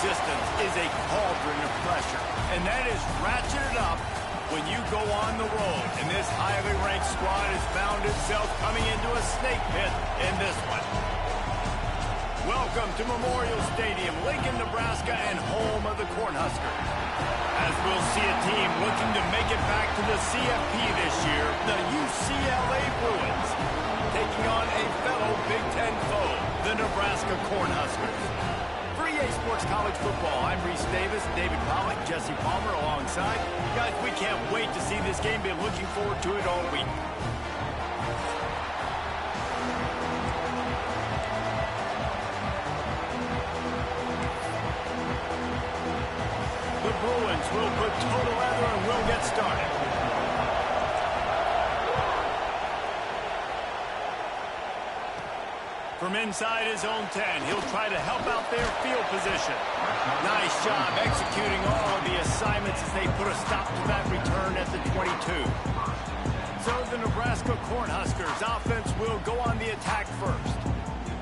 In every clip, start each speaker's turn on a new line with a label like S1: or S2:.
S1: distance is a cauldron of pressure, and that is ratcheted up when you go on the road. And this highly ranked squad has found itself coming into a snake pit in this one. Welcome to Memorial Stadium, Lincoln, Nebraska, and home of the Cornhuskers. As we'll see a team looking to make it back to the CFP this year, the UCLA Bruins, taking on a fellow Big Ten foe, the Nebraska Cornhuskers. For EA Sports College Football, I'm Reese Davis, David Pollock, Jesse Palmer alongside. Guys, we can't wait to see this game. Been looking forward to it all week. The Bruins will put total leather and will get started. From inside his own 10, he'll try to help out their field position. Nice job executing all of the assignments as they put a stop to that return at the 22. So the Nebraska Cornhuskers offense will go on the attack first.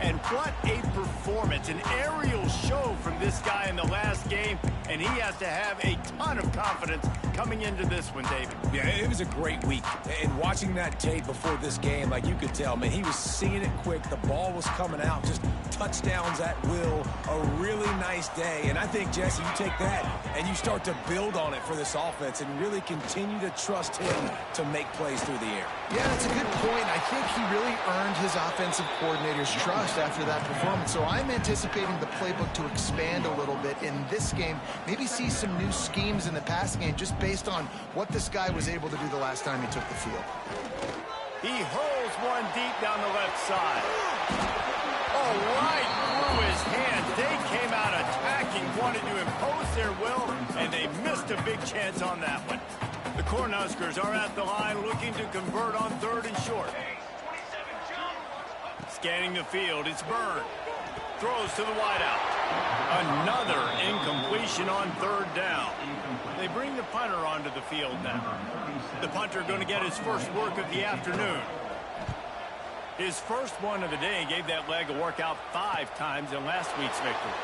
S1: And what a performance, an aerial show from this guy in the last game, and he has to have a ton of confidence coming into this one, David.
S2: Yeah, it was a great week. And watching that tape before this game, like you could tell, man, he was seeing it quick. The ball was coming out, just touchdowns at will. A really nice day. And I think, Jesse, you take that and you start to build on it for this offense and really continue to trust him to make plays through the air.
S3: Yeah, that's a good point. I think he really earned his offensive coordinator's trust after that performance. So I'm anticipating the playbook to expand a little bit in this game. Maybe see some new schemes in the passing game just based on what this guy was able to do the last time he took the field.
S1: He hurls one deep down the left side. Oh, right through his hands. They came out attacking, wanted to impose their will, and they missed a big chance on that one. The Cornhuskers are at the line looking to convert on 3rd and short. Scanning the field, it's Byrne. Throws to the wideout. Another incompletion on 3rd down. They bring the punter onto the field now. The punter going to get his first work of the afternoon. His first one of the day gave that leg a workout 5 times in last week's victory.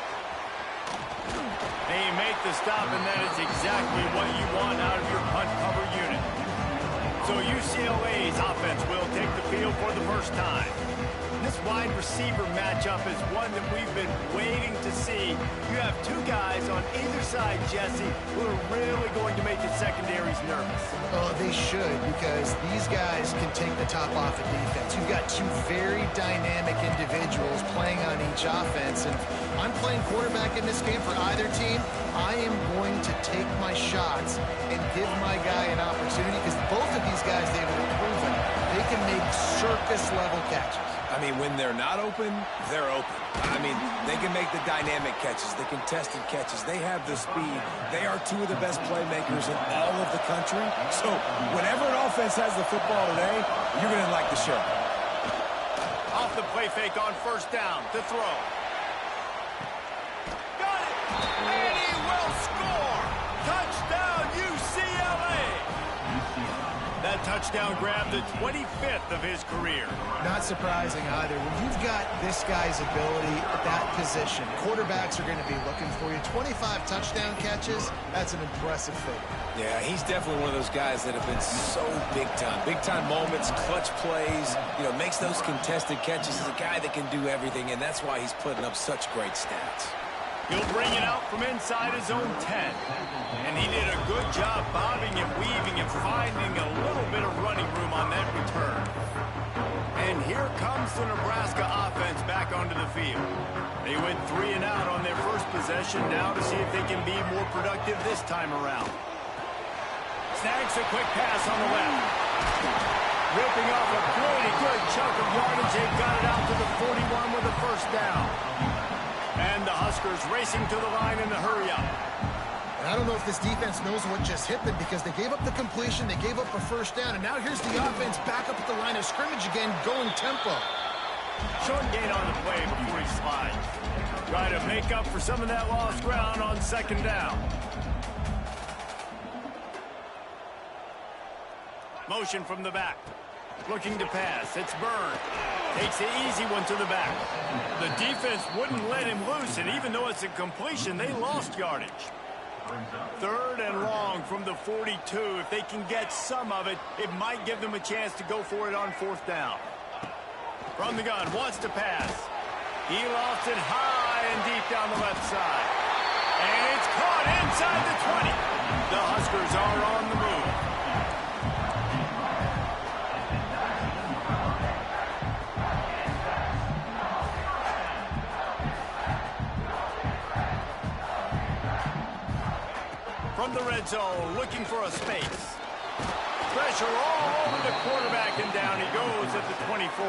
S1: They make the stop, and that is exactly what you want out of your punt cover unit. So UCLA's offense will take the field for the first time. This wide receiver matchup is one that we've been waiting to see. You have 2 guys on either side, Jesse, who are really going to make the secondaries nervous.
S3: Oh, they should, because these guys can take the top off of defense. You've got 2 very dynamic individuals playing on each offense, and I'm playing quarterback in this game for either team. I am going to take my shots and give my guy an opportunity, because both of these guys, they've proven they can make circus-level catches.
S2: I mean, when they're not open, they're open. I mean, they can make the dynamic catches, the contested catches. They have the speed. They are 2 of the best playmakers in all of the country. So whenever an offense has the football today, you're going to like the show.
S1: Off the play fake on 1st down to throw. Got it! And he will score! Touchdown, UCLA! That touchdown grabbed the 25th of his career.
S3: Not surprising either. When you've got this guy's ability at that position, quarterbacks are going to be looking for you. 25 touchdown catches, that's an impressive figure.
S2: Yeah, he's definitely one of those guys that have been so big time. Big time moments, clutch plays, you know, makes those contested catches. He's a guy that can do everything, and that's why he's putting up such great stats.
S1: He'll bring it out from inside his own 10. And he did a good job bobbing and weaving and finding a little bit of running room on that return. And here comes the Nebraska offense back onto the field. They went 3 and out on their first possession, now to see if they can be more productive this time around. Snags a quick pass on the left. Ripping off a pretty good chunk of yardage. They got it out to the 41 with a 1st down. And the Huskers racing to the line in the hurry-up.
S3: And I don't know if this defense knows what just hit them, because they gave up the completion, they gave up a 1st down, and now here's the offense back up at the line of scrimmage again, going tempo.
S1: Short gain on the play before he slides. Try to make up for some of that lost ground on 2nd down. Motion from the back. Looking to pass. It's Byrne. Takes the easy one to the back. The defense wouldn't let him loose, and even though it's a completion, they lost yardage. 3rd and long from the 42. If they can get some of it, it might give them a chance to go for it on 4th down. From the gun, wants to pass. He lofts it high and deep down the left side. And it's caught inside the 20. The Huskers are on the move. From the red zone, looking for a space. Pressure all over the quarterback, and down he goes at the 24.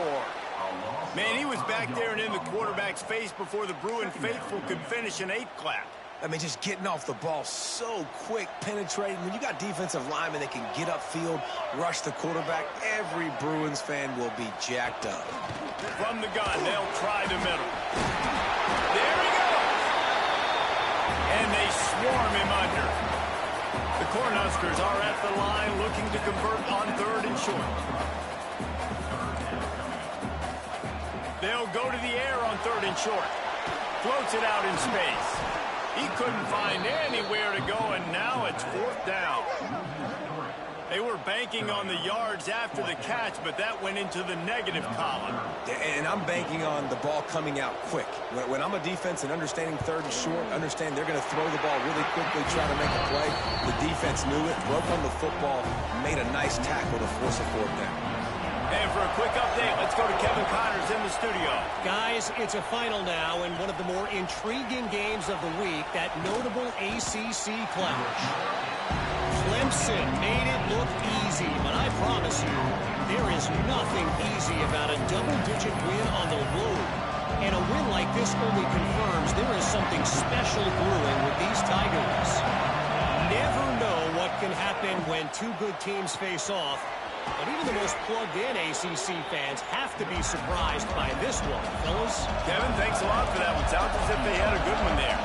S1: Man, he was back there and in the quarterback's face before the Bruin faithful could finish an 8 clap.
S2: I mean, just getting off the ball so quick, penetrating. When you got defensive linemen that can get upfield, rush the quarterback, every Bruins fan will be jacked up.
S1: From the gun, they'll try the middle. There he goes! And they swarm him under. The Cornhuskers are at the line looking to convert on 3rd and short. They'll go to the air on 3rd and short. Floats it out in space. He couldn't find anywhere to go, and now it's 4th down. They were banking on the yards after the catch, but that went into the negative column.
S2: And I'm banking on the ball coming out quick. When I'm a defense and understanding 3rd and short, understand they're going to throw the ball really quickly, try to make a play. The defense knew it, broke on the football, made a nice tackle to force a 4th down.
S1: And for a quick update, let's go to Kevin Connors in the studio.
S4: Guys, it's a final now in one of the more intriguing games of the week, that notable ACC clash. Clemson made it look easy, but I promise you, there is nothing easy about a double-digit win on the road. And a win like this only confirms there is something special brewing with these Tigers. Never know what can happen when two good teams face off. But even the most plugged-in ACC fans have to be surprised by this one, fellas.
S1: Kevin, thanks a lot for that one. Sounds as if they had a good one there.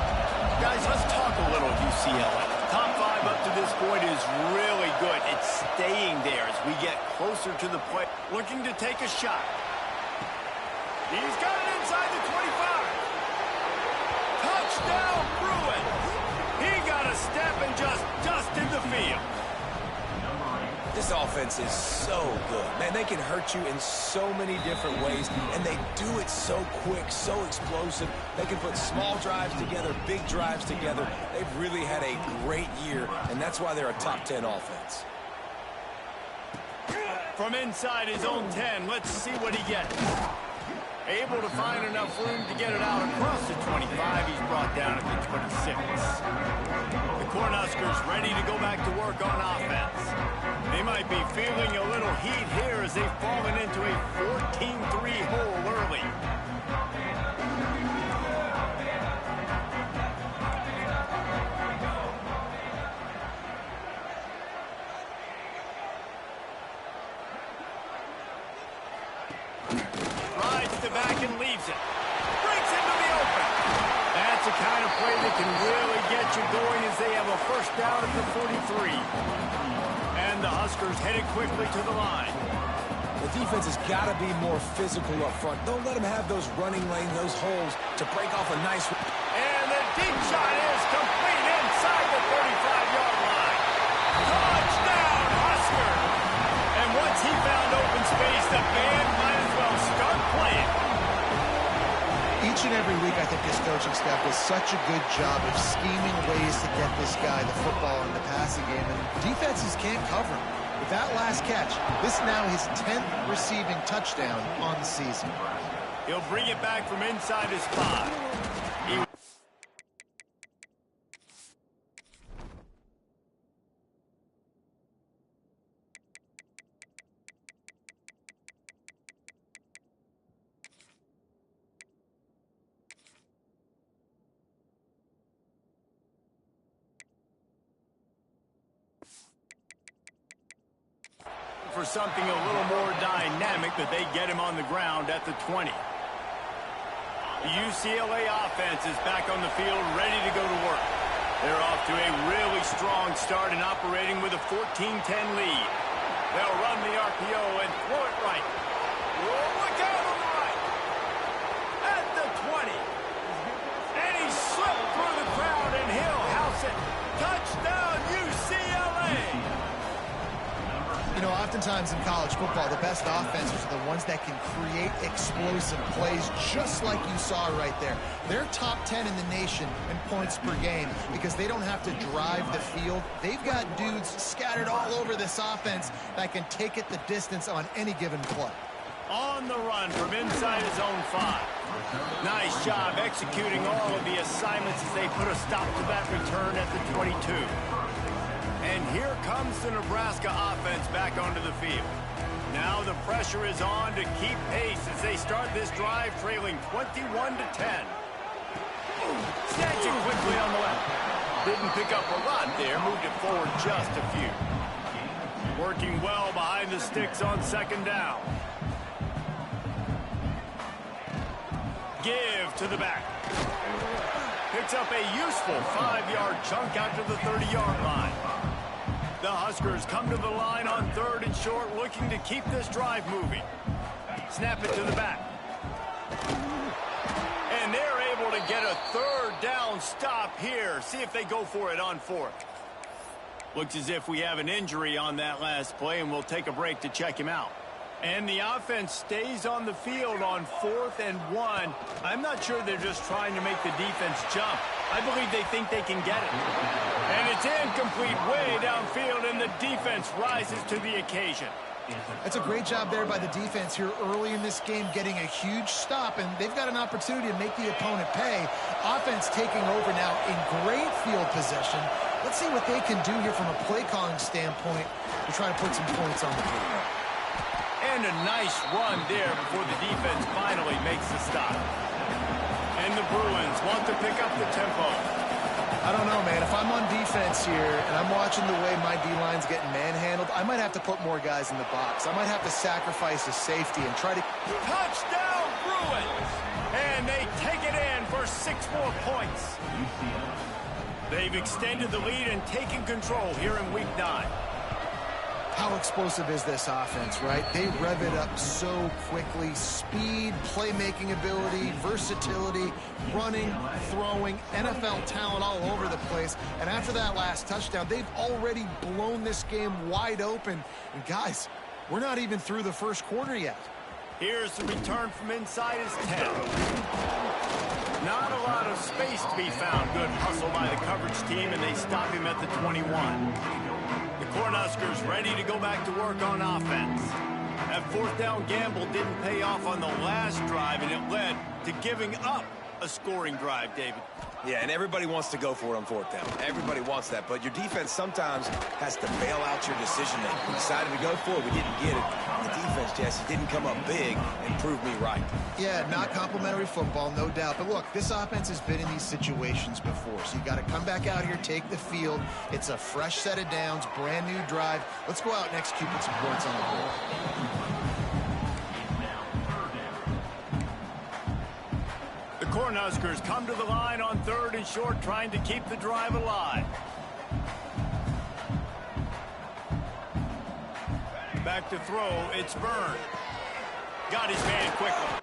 S1: Guys, let's talk a little UCLA. Top 5 up to this point is really good. It's staying there as we get closer to the play. Looking to take a shot. He's got it inside the 25. Touchdown, Bruins. He got a step and just dusted the field.
S2: This offense is so good. Man, they can hurt you in so many different ways, and they do it so quick, so explosive. They can put small drives together, big drives together. They've really had a great year, and that's why they're a top 10 offense.
S1: From inside his own 10, let's see what he gets. Able to find enough room to get it out across the 25. He's brought down at the 26. The Cornhuskers ready to go back to work on offense. They might be feeling a little heat here as they've fallen into a 14-3 hole early. Rides to back and leaves it. Breaks into the open. That's the kind of play that can really get you going as they have a 1st down at the 43. And the Huskers headed quickly to the line.
S2: The defense has got to be more physical up front. Don't let them have those running lanes, those holes to break off a nice...
S1: And the deep shot is complete inside the 35-yard line. Touchdown, Husker! And once he found open space, the band might as well start playing.
S3: Each and every week, I think this coaching staff does such a good job of scheming ways to get this guy the football in the passing game, and defenses can't cover him. With that last catch, this is now his 10th receiving touchdown on the season.
S1: He'll bring it back from inside his 5. For something a little more dynamic, but they get him on the ground at the 20. The UCLA offense is back on the field, ready to go to work. They're off to a really strong start and operating with a 14-10 lead. They'll run the RPO and throw it right. Look out on the right. At the 20. And he slipped through the crowd, and he'll house it. Touchdown, UCLA.
S3: You know, oftentimes in college football, the best offenses are the ones that can create explosive plays, just like you saw right there. They're top 10 in the nation in points per game because they don't have to drive the field. They've got dudes scattered all over this offense that can take it the distance on any given play.
S1: On the run from inside his own 5. Nice job executing all of the assignments as they put a stop to that return at the 22. And here comes the Nebraska offense back onto the field. Now the pressure is on to keep pace as they start this drive trailing 21-10. Snatching quickly on the left. Didn't pick up a lot there, moved it forward just a few. Working well behind the sticks on second down. Give to the back. Picks up a useful 5-yard chunk out to the 30-yard line. The Huskers come to the line on 3rd and short, looking to keep this drive moving. Snap it to the back. And they're able to get a 3rd down stop here. See if they go for it on 4th. Looks as if we have an injury on that last play, and we'll take a break to check him out. And the offense stays on the field on 4th and 1. I'm not sure they're just trying to make the defense jump. I believe they think they can get it. And it's incomplete way downfield, and the defense rises to the occasion.
S3: That's a great job there by the defense here early in this game, getting a huge stop, and they've got an opportunity to make the opponent pay. Offense taking over now in great field possession. Let's see what they can do here from a play calling standpoint to try to put some points on the board.
S1: And a nice run there before the defense finally makes the stop. And the Bruins want to pick up the tempo.
S3: I don't know, man. If I'm on defense here and I'm watching the way my D-line's getting manhandled, I might have to put more guys in the box. I might have to sacrifice a safety and try to...
S1: Touchdown, Bruins! And they take it in for 6 more points. They've extended the lead and taken control here in Week 9.
S3: How explosive is this offense, right? They rev it up so quickly. Speed, playmaking ability, versatility, running, throwing, NFL talent all over the place. And after that last touchdown, they've already blown this game wide open. And guys, we're not even through the first quarter yet.
S1: Here's the return from inside his 10. Not a lot of space to be found. Good hustle by the coverage team, and they stop him at the 21. The Cornhuskers ready to go back to work on offense. That 4th down gamble didn't pay off on the last drive, and it led to giving up a scoring drive, David.
S2: Yeah, and everybody wants to go for it on 4th down. Everybody wants that, but your defense sometimes has to bail out your decision-making. We decided to go for it. We didn't get it. The defense, Jesse, didn't come up big and prove me right.
S3: Yeah, not complimentary football, no doubt. But look, this offense has been in these situations before, so you got to come back out here, take the field. It's a fresh set of downs, brand new drive. Let's go out and execute with some points on the board.
S1: The Cornhuskers come to the line on 3rd and short, trying to keep the drive alive. Back to throw, it's Byrne. Got his man quickly.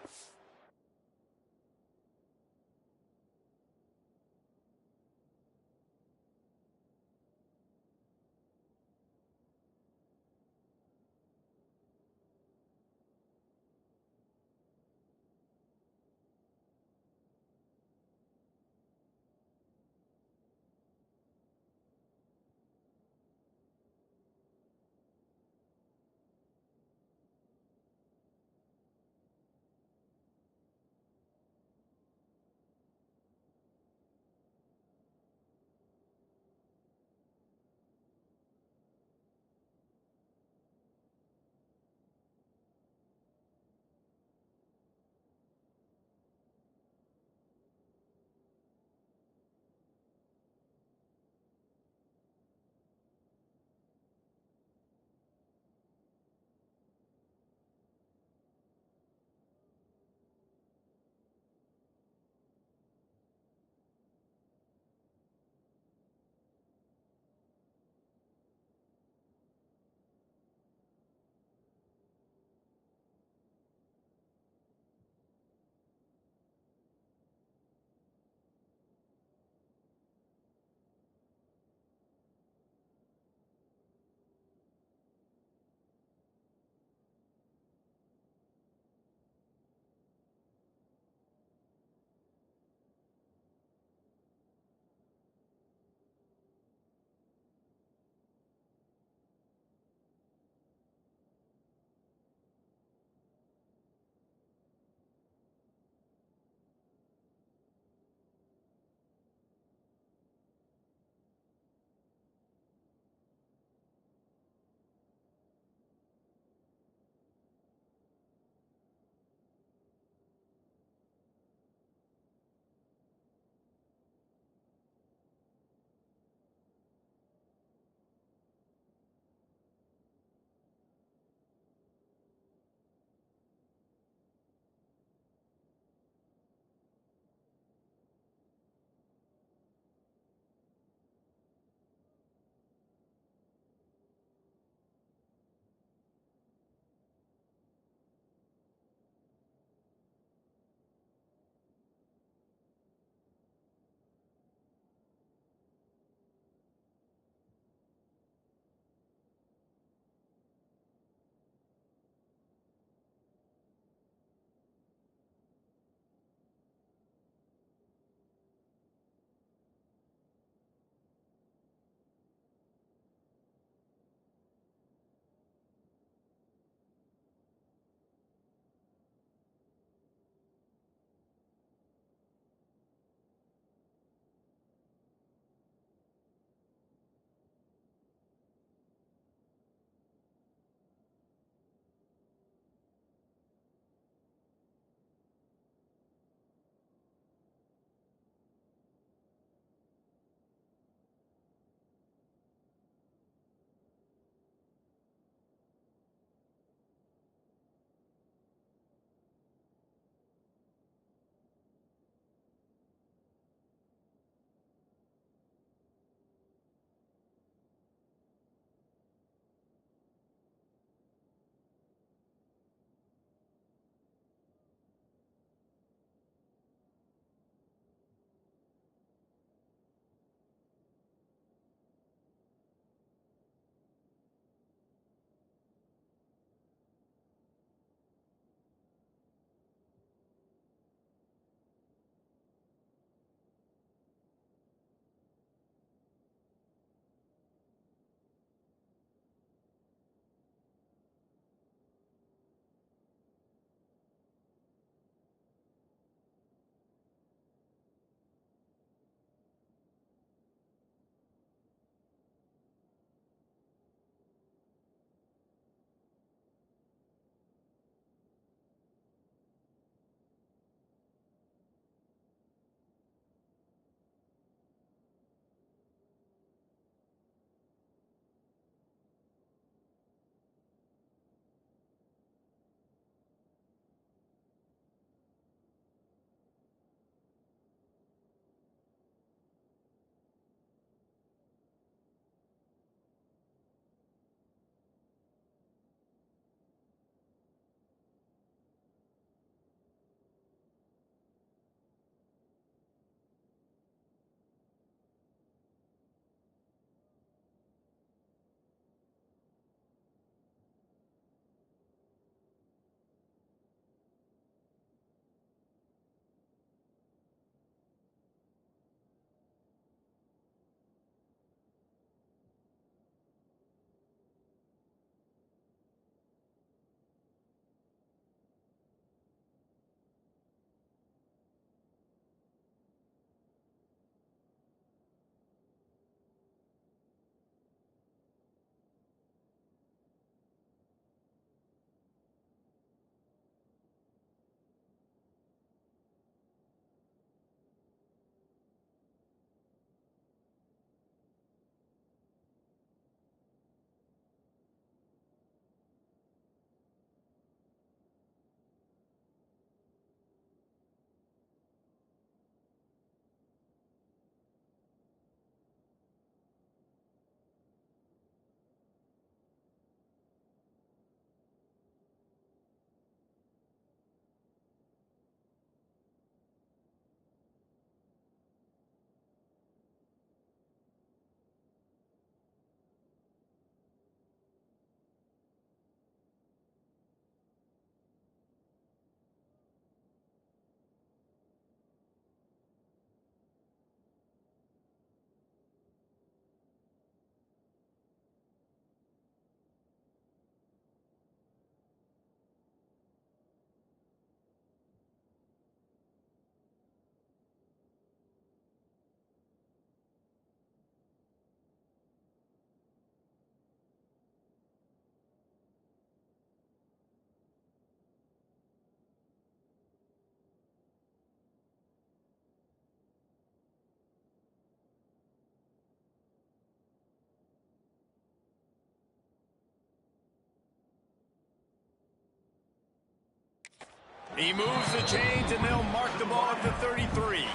S1: He moves the chains, and they'll mark the ball at the 33.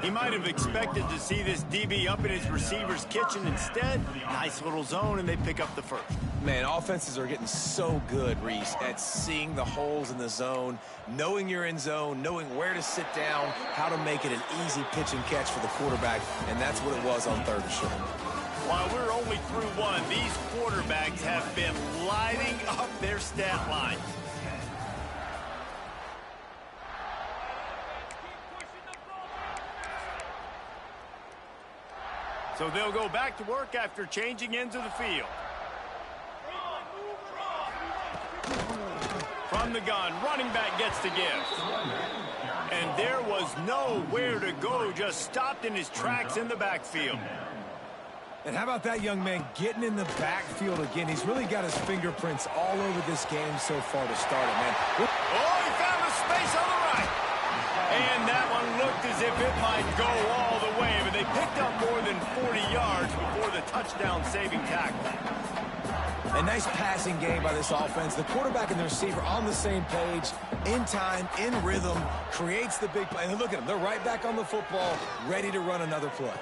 S1: He might have expected to see this DB up in his receiver's kitchen. Instead, nice little zone, and they pick up the first.
S2: Man, offenses are getting so good, Reese, at seeing the holes in the zone, knowing you're in zone, knowing where to sit down, how to make it an easy pitch and catch for the quarterback, and that's what it was on 3rd and short.
S1: While we're only through one, these quarterbacks have been lighting up their stat lines. So they'll go back to work after changing ends of the field. From the gun, running back gets the gift. And there was nowhere to go, just stopped in his tracks in the backfield.
S2: And how about that young man getting in the backfield again? He's really got his fingerprints all over this game so far to start it, man.
S1: Oh, he found a space on the right. And that one looked as if it might go all the way, but they picked up more than 40 yards before the touchdown-saving tackle.
S2: A nice passing game by this offense. The quarterback and the receiver on the same page, in time, in rhythm, creates the big play. And look at them. They're right back on the football, ready to run another play.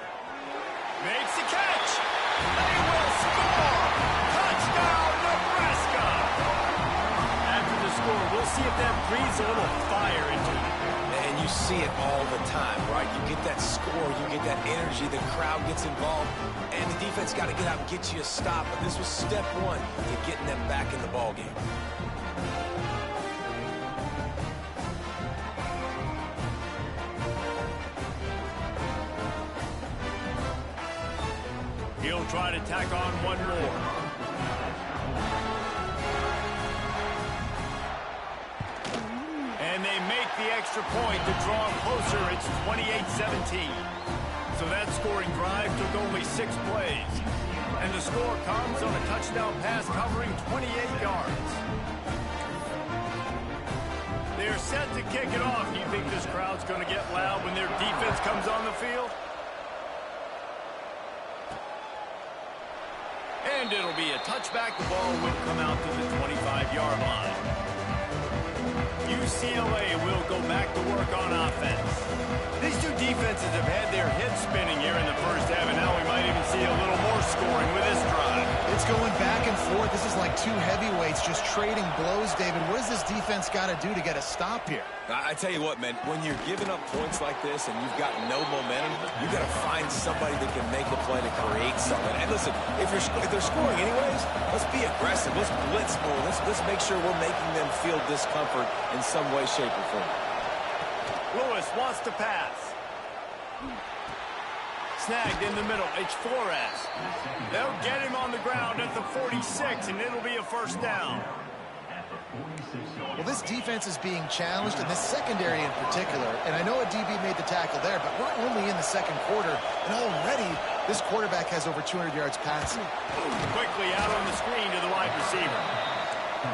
S1: Makes the catch. They will score. Touchdown, Nebraska. After the score, we'll see if that breathes a little fire into it.
S2: And you see it all the time, right? You get that score, you get that energy, the crowd gets involved, and the defense got to get out and get you a stop. But this was step one to getting them back in the ballgame.
S1: He'll try to tack on one more. And they make the extra point to draw closer. It's 28-17. So that scoring drive took only 6 plays. And the score comes on a touchdown pass covering 28 yards. They're set to kick it off. Do you think this crowd's going to get loud when their defense comes on the field? And it'll be a touchback. The ball will come out to the 25-yard line. UCLA will go back to work on offense. These two defenses have had their heads spinning here in the first half, and now we might even see a little more scoring with this drive.
S3: It's going back and forth. This is like two heavyweights just trading blows, David. What does this defense got to do to get a stop here?
S2: I tell you what, man, when you're giving up points like this and you've got no momentum, you got to find somebody that can make a play to create something. And listen, if they're scoring anyways, let's be aggressive. Let's blitz more. Let's make sure we're making them feel discomfort in some way, shape, or form.
S1: Lewis wants to pass. Snagged in the middle. It's Flores. They'll get him on the ground at the 46, and it'll be a first down.
S3: Well, this defense is being challenged, and this secondary in particular. And I know a DB made the tackle there, but we're only in the second quarter, and already this quarterback has over 200 yards passing.
S1: Quickly out on the screen to the wide receiver.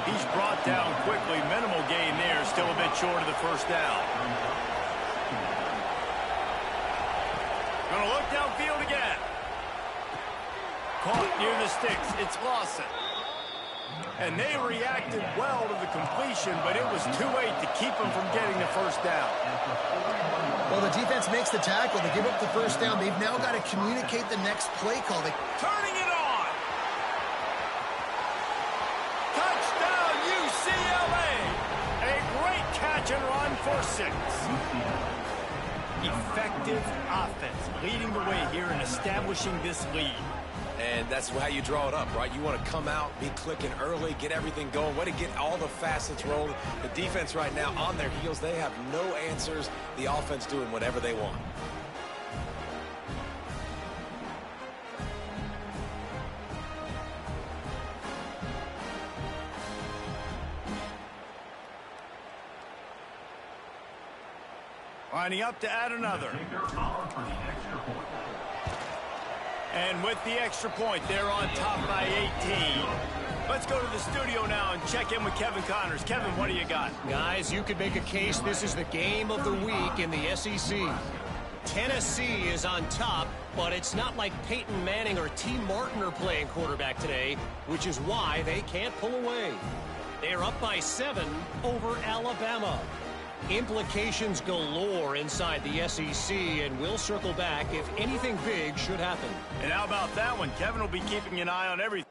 S1: He's brought down quickly. Minimal gain there, still a bit short of the first down. Gonna look downfield again. Caught near the sticks. It's Lawson. And they reacted well to the completion, but it was too late to keep them from getting the first down.
S3: Well, the defense makes the tackle. They give up the first down. They've now got to communicate the next play call.
S1: Turning it on. Touchdown, UCLA. A great catch and run for 6. Effective offense leading the way here and establishing this lead.
S2: And that's how you draw it up, right? You want to come out, be clicking early, get everything going, way to get all the facets rolling. The defense right now on their heels, they have no answers. The offense doing whatever they want.
S1: Lining up to add another. And with the extra point, they're on top by 18. Let's go to the studio now and check in with Kevin Connors. Kevin, what do you got?
S4: Guys, you could make a case this is the game of the week in the SEC. Tennessee is on top, but it's not like Peyton Manning or T. Martin are playing quarterback today, which is why they can't pull away. They're up by 7 over Alabama. Implications galore inside the SEC, and we'll circle back if anything big should happen.
S1: And how about that one? Kevin will be keeping an eye on everything.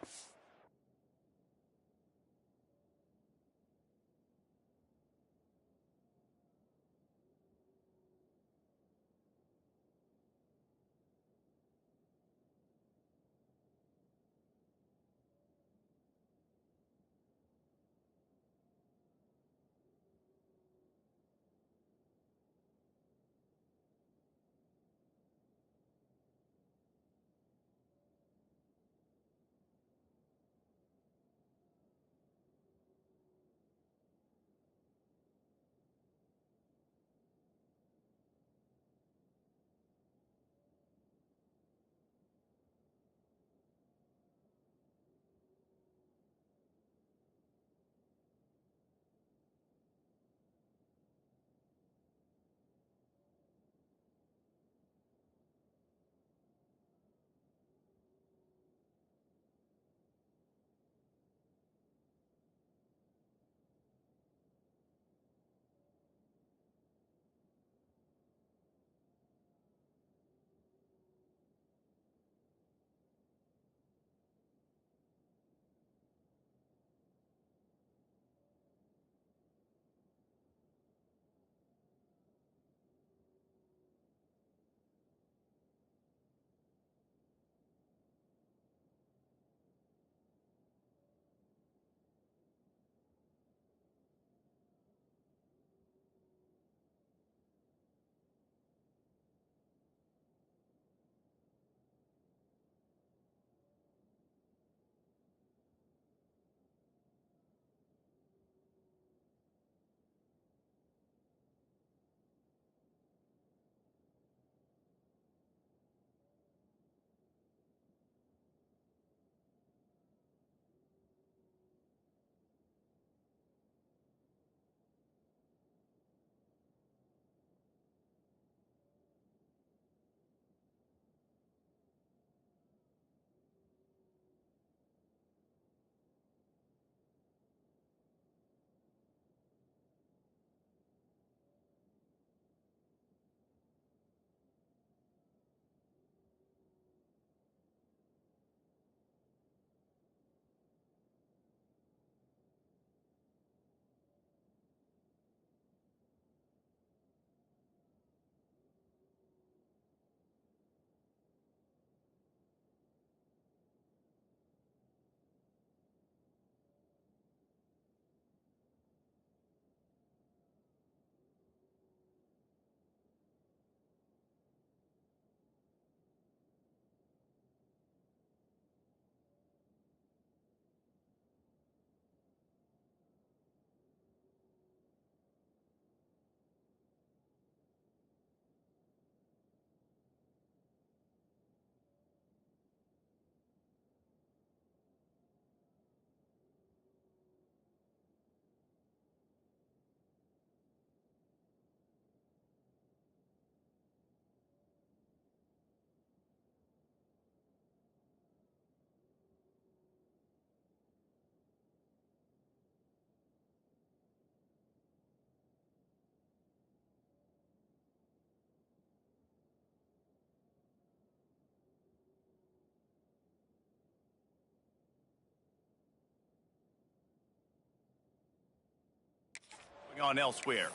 S1: On elsewhere.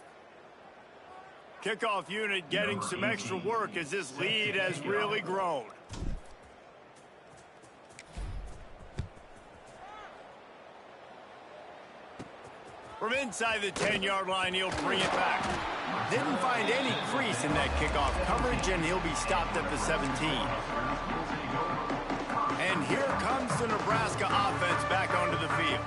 S1: Kickoff unit getting some extra work as this lead has really grown. From inside the 10-yard line, he'll bring it back. Didn't find any crease in that kickoff coverage, and he'll be stopped at the 17. And here comes the Nebraska offense back onto the field.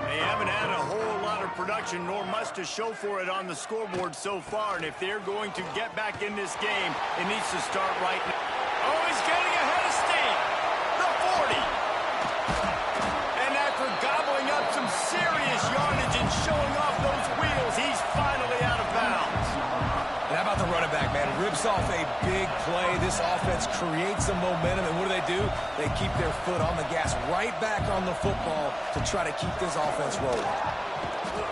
S1: They haven't had a whole lot of production, nor much to show for it on the scoreboard so far. And if they're going to get back in this game, it needs to start right now. Oh, he's getting ahead of steam. The 40. And after gobbling up some serious yardage and showing off those wheels, he's finally out of bounds.
S2: And how about the running back, man? Rips rips off a big play. This offense creates some momentum, and what do? They keep their foot on the gas, right back on the football to try to keep this offense rolling.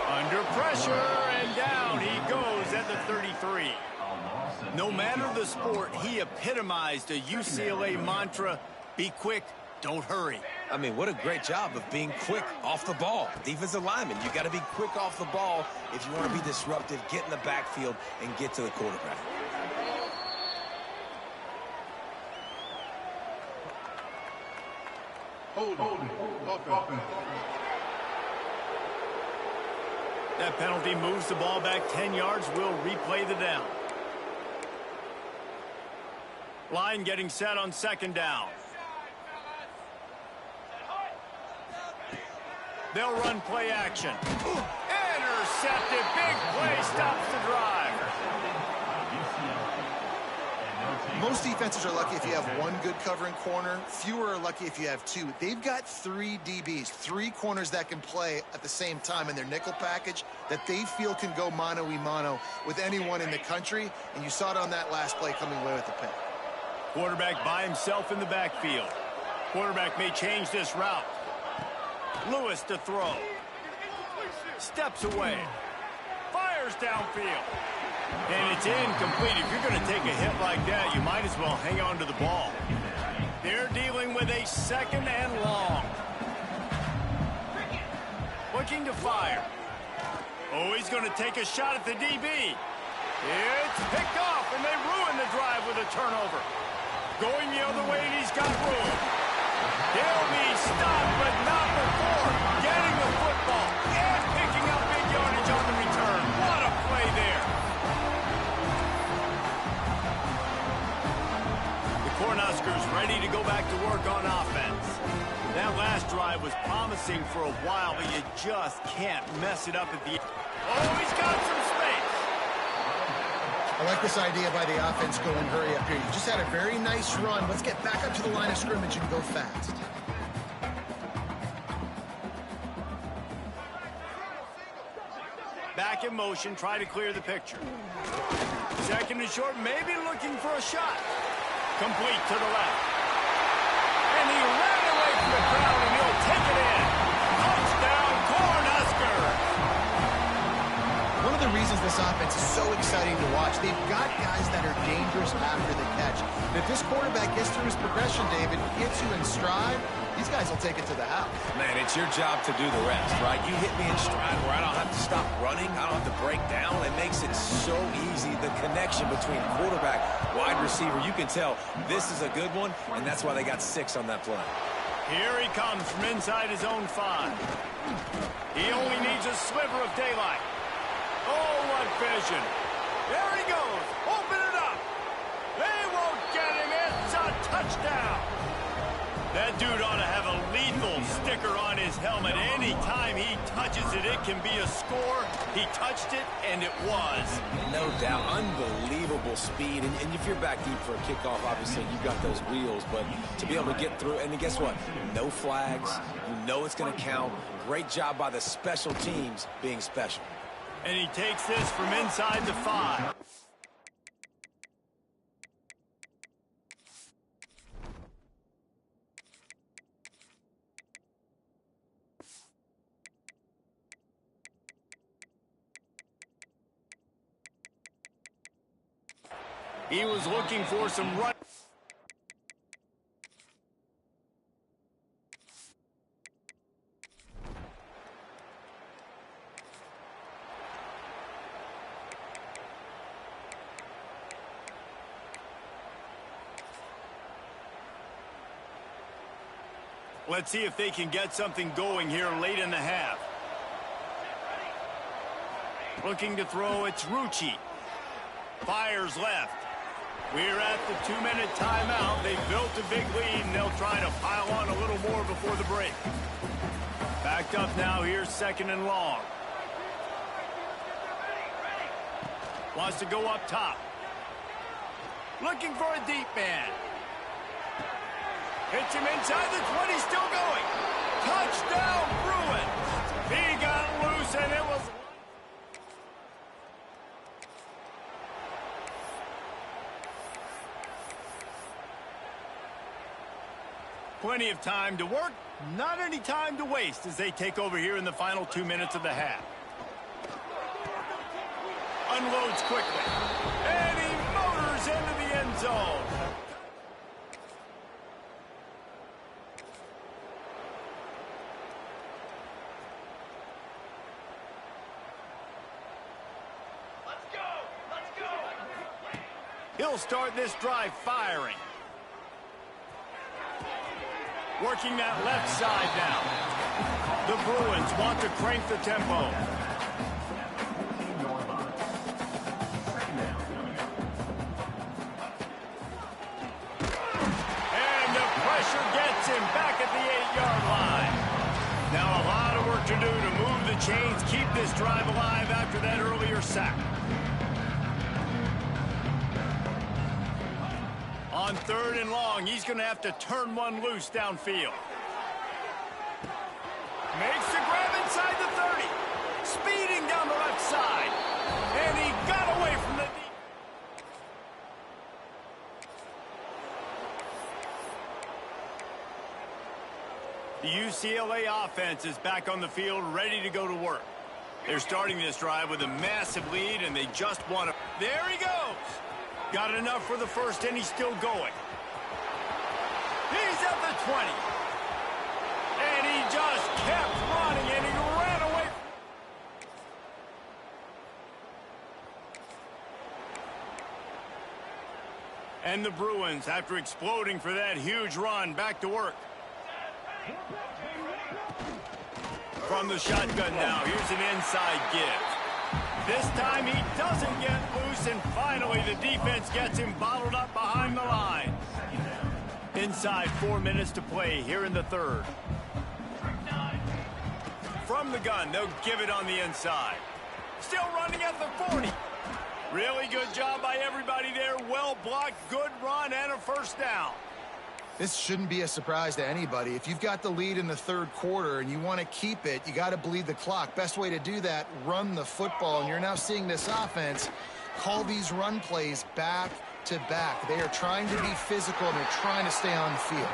S1: Under pressure, and down he goes at the 33. No matter the sport, he epitomized a UCLA mantra: be quick, don't hurry.
S2: I mean, what a great job of being quick off the ball. Defensive lineman, you got to be quick off the ball if you want to be disruptive, get in the backfield, and get to the quarterback.
S5: Hold it.
S1: That penalty moves the ball back 10 yards. We'll replay the down. Line getting set on second down. They'll run play action. Intercepted. Big play stops the drive.
S3: Most defenses are lucky if you have one good covering corner. Fewer are lucky if you have two. They've got 3 DBs, 3 corners that can play at the same time in their nickel package that they feel can go mano-a-mano with anyone in the country. And you saw it on that last play coming away with the pick.
S1: Quarterback by himself in the backfield. Quarterback may change this route. Lewis to throw. Steps away. Fires downfield. And it's incomplete. If you're going to take a hit like that, you might as well hang on to the ball. They're dealing with a second and long. Looking to fire. Oh, he's going to take a shot at the DB. It's picked off, and they ruin the drive with a turnover. Going the other way, and he's got room. He'll be stopped, but not before getting the football and picking up big yardage on the return. What a play there. The Cornhuskers ready to go back to work on offense. That last drive was promising for a while, but you just can't mess it up at the end. Oh, he's got some space.
S3: I like this idea by the offense going hurry up here. You just had a very nice run. Let's get back up to the line of scrimmage and go fast.
S1: Back in motion, try to clear the picture. Second and short, maybe looking for a shot. Complete to the left. And he ran away from the crowd, and he'll take it in. Touchdown, Cornhuskers!
S3: One of the reasons this offense is so exciting to watch, they've got guys that are dangerous after the catch. And if this quarterback gets through his progression, David, gets you in stride, these guys will take it to the house.
S2: Man, it's your job to do the rest, right? You hit me in stride where I don't have to stop running. I don't have to break down. It makes it so easy, the connection between quarterback, wide receiver. You can tell this is a good one, and that's why they got 6 on that play.
S1: Here he comes from inside his own 5. He only needs a sliver of daylight. Oh, what vision. There he goes. Open it up. They won't get him. It's a touchdown. That dude ought to have a lethal sticker on his helmet. Anytime he touches it, it can be a score. He touched it, and it was.
S2: No doubt. Unbelievable speed. And if you're back deep for a kickoff, obviously, you've got those wheels. But to be able to get through, and then guess what? No flags. You know it's going to count. Great job by the special teams being special.
S1: And he takes this from inside the 5. He was looking for some run. Let's see if they can get something going here late in the half. Looking to throw, it's Rucci. Fires left. We're at the 2-minute timeout. They built a big lead, and they'll try to pile on a little more before the break. Backed up now. Here's second and long. Wants to go up top. Looking for a deep man. Hits him inside the 20, still going. Touchdown, Bruins. He got loose, and it was... Plenty of time to work, not any time to waste as they take over here in the final 2 minutes of the half. Unloads quickly, and he motors into the end zone. He'll start this drive firing. Working that left side now. The Bruins want to crank the tempo. And the pressure gets him back at the 8-yard line. Now a lot of work to do to move the chains, keep this drive alive after that earlier sack. On 3rd and long, he's going to have to turn one loose downfield. Makes the grab inside the 30. Speeding down the left side. And he got away from the deep. The UCLA offense is back on the field, ready to go to work. They're starting this drive with a massive lead, and they just want to... There he goes! Got enough for the first, and he's still going. He's at the 20. And he just kept running, and he ran away. And the Bruins, after exploding for that huge run, back to work. From the shotgun now, here's an inside give. This time he doesn't get loose, and finally the defense gets him bottled up behind the line. Inside 4 minutes to play here in the 3rd. From the gun, they'll give it on the inside. Still running at the 40. Really good job by everybody there. Well blocked, good run, and a first down.
S3: This shouldn't be a surprise to anybody. If you've got the lead in the 3rd quarter and you want to keep it, you got to bleed the clock. Best way to do that, run the football. And you're now seeing this offense call these run plays back to back. They are trying to be physical, and they're trying to stay on the field.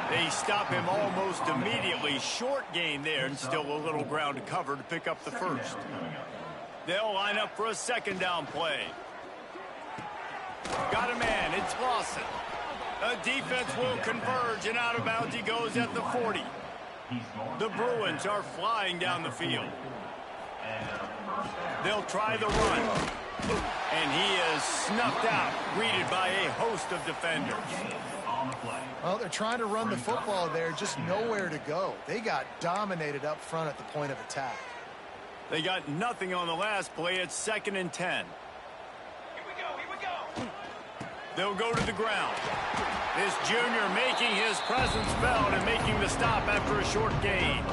S1: They stop him almost immediately. Short gain there, and still a little ground to cover to pick up the first. They'll line up for a 2nd down play. Got a man. It's Lawson. The defense will converge, and out of bounds he goes at the 40. The Bruins are flying down the field. They'll try the run. And he is snuffed out, greeted by a host of defenders.
S3: Well, they're trying to run the football there, just nowhere to go. They got dominated up front at the point of attack.
S1: They got nothing on the last play. It's 2nd and 10. They'll go to the ground. This junior making his presence felt and making the stop after a short gain.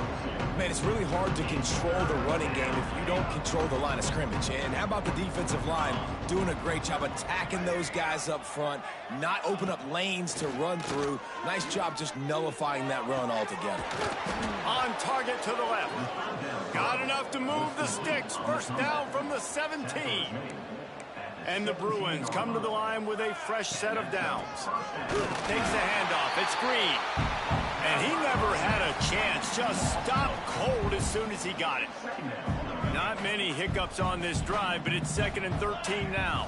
S2: Man, it's really hard to control the running game if you don't control the line of scrimmage. And how about the defensive line doing a great job attacking those guys up front, not open up lanes to run through. Nice job just nullifying that run altogether.
S1: On target to the left. Got enough to move the sticks. First down from the 17. And the Bruins come to the line with a fresh set of downs. Takes the handoff. It's Green. And he never had a chance. Just stopped cold as soon as he got it. Not many hiccups on this drive, but it's 2nd and 13 now.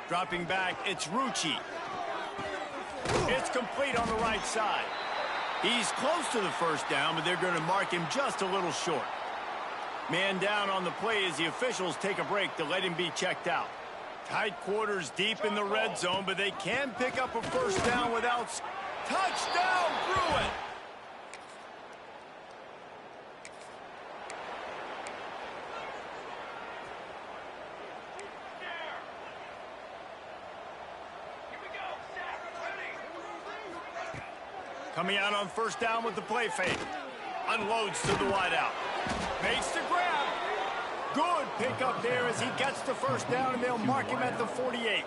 S1: Dropping back, it's Rucci. It's complete on the right side. He's close to the first down, but they're going to mark him just a little short. Man down on the play as the officials take a break to let him be checked out. Tight quarters deep in the red zone, but they can pick up a first down without... Touchdown, Bruin! Coming out on first down with the play fake. Unloads to the wideout. Makes the grab. Good pickup there as he gets the first down, and they'll mark him at the 48.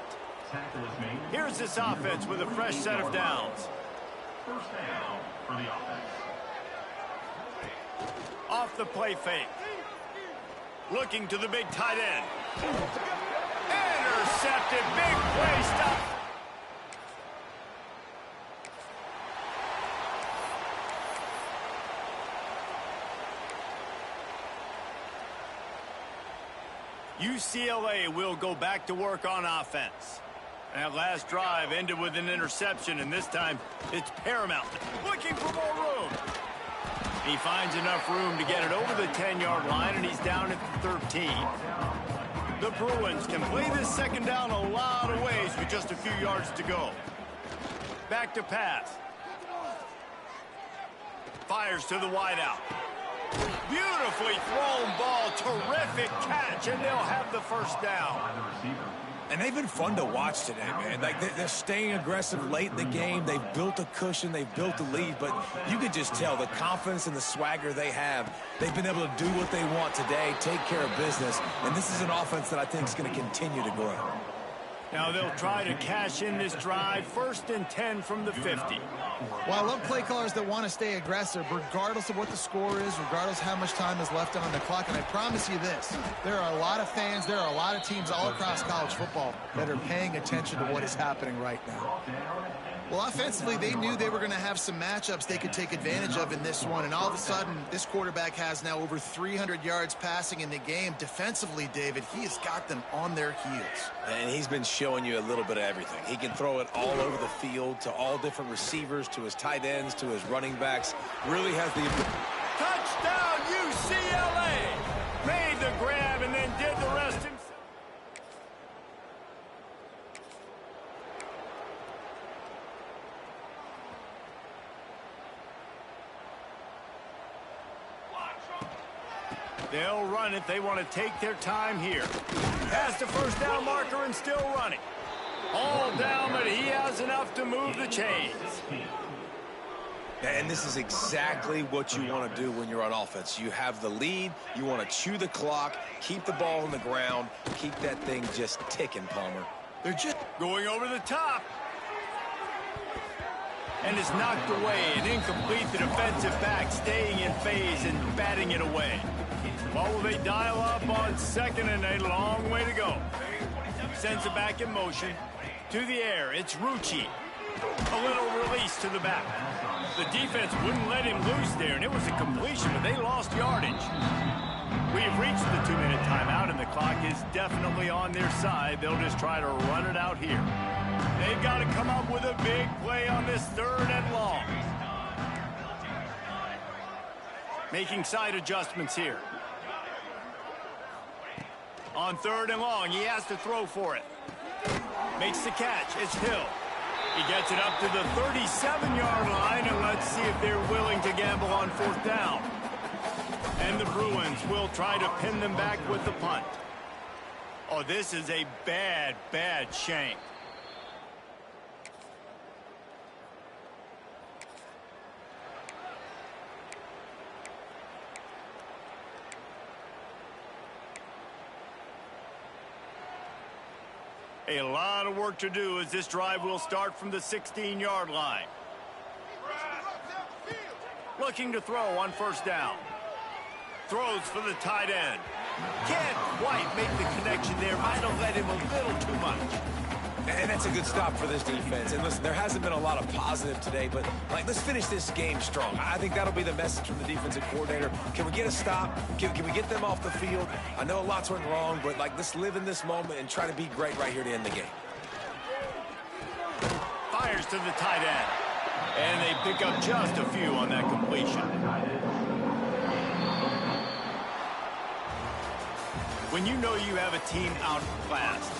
S1: Here's this offense with a fresh set of downs.
S5: First down for the offense.
S1: Off the play fake. Looking to the big tight end. Intercepted. Big play stop. UCLA will go back to work on offense. That last drive ended with an interception, and this time it's paramount. Looking for more room. He finds enough room to get it over the 10-yard line, and he's down at the 13. The Bruins can play this second down a lot of ways with just a few yards to go. Back to pass. Fires to the wideout. Beautifully thrown ball. Terrific catch, and they'll have the first down.
S2: And they've been fun to watch today, man. Like, they're staying aggressive late in the game. They've built a cushion. They've built a lead. But you can just tell the confidence and the swagger they have. They've been able to do what they want today, take care of business. And this is an offense that I think is going to continue to grow.
S1: Now they'll try to cash in this drive. 1st and 10 from the 50.
S3: Well, I love play callers that want to stay aggressive regardless of what the score is, regardless how much time is left on the clock. And I promise you this, there are a lot of fans, there are a lot of teams all across college football that are paying attention to what is happening right now. Well, offensively, they knew they were going to have some matchups they could take advantage of in this one. And all of a sudden, this quarterback has now over 300 yards passing in the game. Defensively, David, he has got them on their heels.
S2: And he's been showing you a little bit of everything. He can throw it all over the field to all different receivers, to his tight ends, to his running backs. Really has the...
S1: Touchdown, UCLA! Made the grab and then did the rest himself. They'll run it. They want to take their time here. Past the first down marker and still running. All down, but he has enough to move the chains.
S2: And this is exactly what you want to do when you're on offense. You have the lead. You want to chew the clock, keep the ball on the ground, keep that thing just ticking, Palmer.
S1: They're just going over the top. And it's knocked away and incomplete. The defensive back staying in phase and batting it away. What will they dial up on 2nd and a long way to go? Sends it back in motion. To the air, it's Rucci. A little release to the back. The defense wouldn't let him loose there, and it was a completion, but they lost yardage. We've reached the 2-minute timeout, and the clock is definitely on their side. They'll just try to run it out here. They've got to come up with a big play on this 3rd and long. Making side adjustments here. On 3rd and long, he has to throw for it. Makes the catch. It's Hill. He gets it up to the 37-yard line, and let's see if they're willing to gamble on 4th down. And the Bruins will try to pin them back with the punt. Oh, this is a bad, bad shank. A lot of work to do as this drive will start from the 16-yard line. Looking to throw on 1st down. Throws for the tight end. Can't quite make the connection there. Might have let him a little too much.
S2: And that's a good stop for this defense. And listen, there hasn't been a lot of positive today, but let's finish this game strong. I think that'll be the message from the defensive coordinator. Can we get a stop? Can we get them off the field? I know lots went wrong, but let's live in this moment and try to be great right here to end the game.
S1: Fires to the tight end. And they pick up just a few on that completion. When you know you have a team outclassed,